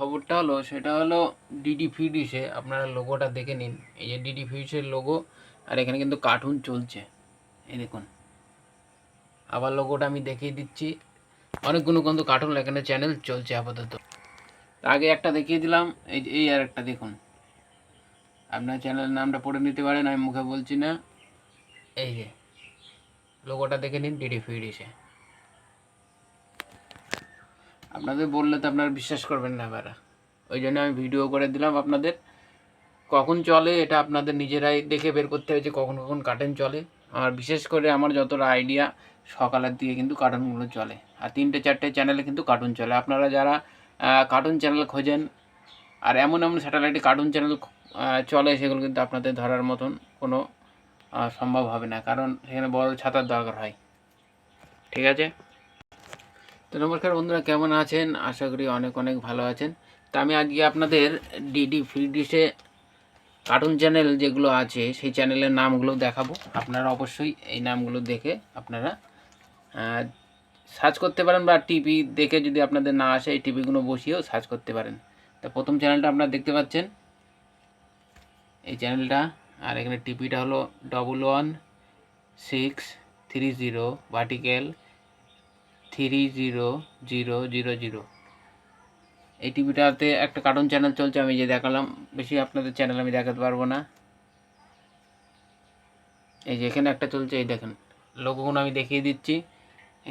খবরটা হলো সেটা হলো ডিডি ফ্রি ডিশে আপনারা লোগোটা দেখে নিন। এই যে ডিডি ফ্রি ডিশের লোগো, আর এখানে কিন্তু কার্টুন চলছে। এই দেখুন, আবার লোগোটা আমি দেখিয়ে দিচ্ছি। অনেকগুলো কিন্তু কার্টুন এখানে চ্যানেল চলছে আপাতত। আগে একটা দেখিয়ে দিলাম, এই আর একটা দেখুন। আপনার চ্যানেলের নামটা পড়ে নিতে পারেন, আমি মুখে বলছি না। এই যে লোগোটা দেখে নিন ডিডি ফ্রি ডিশে। আপনাদের বললে তো আপনারা বিশ্বাস করবেন না এবার, ওই জন্য আমি ভিডিও করে দিলাম আপনাদের। কখন চলে এটা আপনাদের নিজেরাই দেখে বের করতে হবে যে কখন কখন কার্টুন চলে। আর বিশেষ করে আমার যতটা আইডিয়া সকালের দিকে কিন্তু কার্টুনগুলো চলে, আর 3টে 4টে চ্যানেলে কিন্তু কার্টুন চলে। আপনারা যারা কার্টুন চ্যানেল খোঁজেন আর এমন এমন স্যাটেলাইটে কার্টুন চ্যানেল চলে, সেগুলো কিন্তু আপনাদের ধরার মতন কোনো সম্ভব হবে না, কারণ সেখানে বড় ছাতার দরকার হয়। ঠিক আছে, তো নমস্কার বন্ধুরা, কেমন আছেন? আশা করি অনেক অনেক ভালো আছেন। তো আমি আজকে আপনাদের ডিডি ফ্রি ডিশে কার্টুন চ্যানেল যেগুলো আছে সেই চ্যানেলের নামগুলো দেখাবো। আপনারা অবশ্যই এই নামগুলো দেখে আপনারা সার্চ করতে পারেন, বা টিভি দেখে যদি আপনাদের না আসে এই টিভিগুলো বসিয়েও সার্চ করতে পারেন। তো প্রথম চ্যানেলটা আপনারা দেখতে পাচ্ছেন, এই চ্যানেলটা। আর এখানে টিভিটা হলো 11630 ভার্টিক্যাল 30000। এই টিভিটাতে একটা কার্টুন চ্যানেল চলছে, আমি যে দেখালাম। বেশি আপনাদের চ্যানেল আমি দেখাতে পারবো না। এই যে এখানে একটা চলছে, এই দেখেন লোগোগুলো আমি দেখিয়ে দিচ্ছি।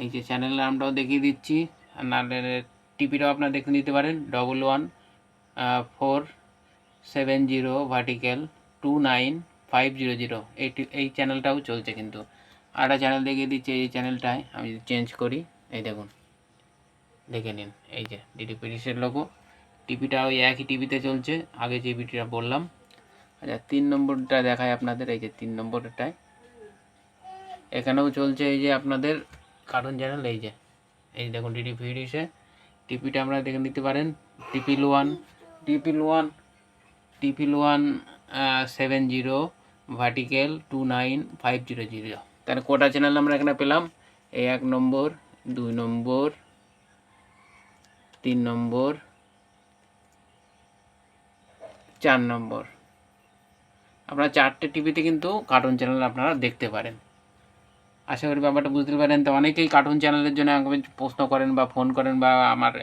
এই যে চ্যানেল নামটাও দেখিয়ে দিচ্ছি, আর নাহলে টিভিটাও আপনারা দেখে নিতে পারেন। 11470 ভার্টিক্যাল 29500। এই চ্যানেলটাও চলছে কিন্তু। আর একটা চ্যানেল দেখিয়ে দিচ্ছি, এই চ্যানেলটায় আমি চেঞ্জ করি। এই দেখুন, দেখে নিন, এই যে ডিডি পিডিসের লোগো। টিভিটা ওই একই টিভিতে চলছে, আগে যে ভিডিওটা বললাম। আচ্ছা, 3 নম্বরটা দেখায় আপনাদের। এই যে 3 নম্বরটায় এখানেও চলছে এই যে আপনাদের কার্টুন চ্যানেল। এই দেখুন ডিডি ভিডিওসে টিপিটা আপনারা দেখে নিতে পারেন। টিপিল ওয়ান 70 ভার্টিক্যাল 29500। তাহলে কোটা চ্যানেল আমরা এখানে পেলাম? এই 1 নম্বর, 2 নম্বর, 3 নম্বর, 4 নম্বর। আপনারা 4টে টিভিতে কিন্তু কার্টুন চ্যানেল আপনারা দেখতে পারেন। আশা করি ব্যাপারটা বুঝতে পারেন। তো অনেকেই কার্টুন চ্যানেলের জন্য আমাকে প্রশ্ন করেন বা ফোন করেন, বা আমার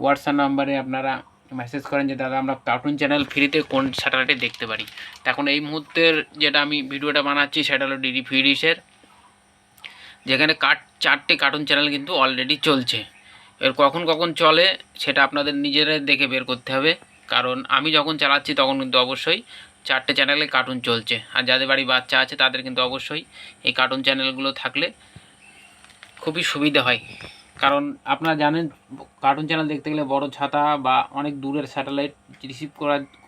হোয়াটসঅ্যাপ নাম্বারে আপনারা মেসেজ করেন যে দাদা আমরা কার্টুন চ্যানেল ফ্রিতে কোন স্যাটেলাইটে দেখতে পারি। তো এখন এই মুহূর্তের যেটা আমি ভিডিওটা বানাচ্ছি সেটা হলো ডিডি ফ্রি ডিশের, যেখানে 4টে কার্টুন চ্যানেল কিন্তু অলরেডি চলছে। এর কখন কখন চলে সেটা আপনাদের নিজেরাই দেখে বের করতে হবে, কারণ আমি যখন চালাচ্ছি তখন কিন্তু অবশ্যই 4টে চ্যানেলে কার্টুন চলছে। আর যাদের বাড়ি বাচ্চা আছে তাদের কিন্তু অবশ্যই এই কার্টুন চ্যানেলগুলো থাকলে খুবই সুবিধা হয়। কারণ আপনারা জানেন কার্টুন চ্যানেল দেখতে গেলে বড় ছাতা বা অনেক দূরের স্যাটেলাইট রিসিভ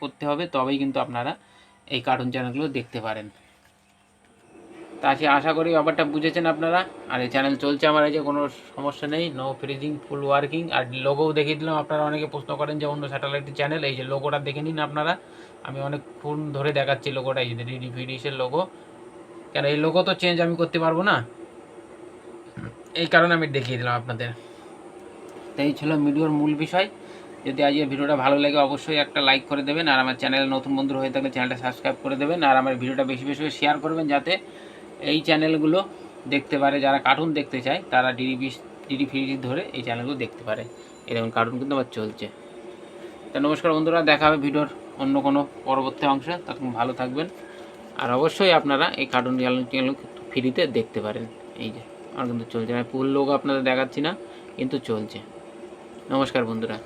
করতে হবে, তবেই কিন্তু আপনারা এই কার্টুন চ্যানেলগুলো দেখতে পারেন। তা আশা করি ব্যাপারটা বুঝেছেন আপনারা। আর এই চ্যানেল চলছে আমার, এই যে কোনো সমস্যা নেই, নো ফ্রিজিং, ফুল ওয়ার্কিং। আর লোগোও দেখিয়ে দিলাম। আপনারা অনেকে প্রশ্ন করেন যে অন্য স্যাটেলাইটের চ্যানেল, এই যে লোগোটা দেখে নিন আপনারা। আমি অনেকক্ষণ ধরে দেখাচ্ছি লোগোটা, এই যে ডিডি ভিডিওসের লোগো। কেন এই লোগো তো চেঞ্জ আমি করতে পারবো না, এই কারণে আমি দেখিয়ে দিলাম আপনাদের। তো এই ছিল ভিডিওর মূল বিষয়। যদি আজকের ভিডিওটা ভালো লাগে অবশ্যই একটা লাইক করে দেবেন, আর আমার চ্যানেলে নতুন বন্ধু হয়ে থাকলে চ্যানেলটা সাবস্ক্রাইব করে দেবেন, আর আমার ভিডিওটা বেশি বেশি শেয়ার করবেন, যাতে এই চ্যানেলগুলো দেখতে পারে। যারা কার্টুন দেখতে চায় তারা ডিডি ফ্রি ধরে এই চ্যানেলগুলো দেখতে পারে। এরকম কার্টুন কিন্তু আবার চলছে। তো নমস্কার বন্ধুরা, দেখা হবে ভিডিওর অন্য কোনো পরবর্তী অংশে। তখন ভালো থাকবেন, আর অবশ্যই আপনারা এই কার্টুন চ্যানেল ফ্রিতে দেখতে পারেন। এই যে আমার কিন্তু চলছে, আমি ফুল লোক আপনাদের দেখাচ্ছি না, কিন্তু চলছে। নমস্কার বন্ধুরা।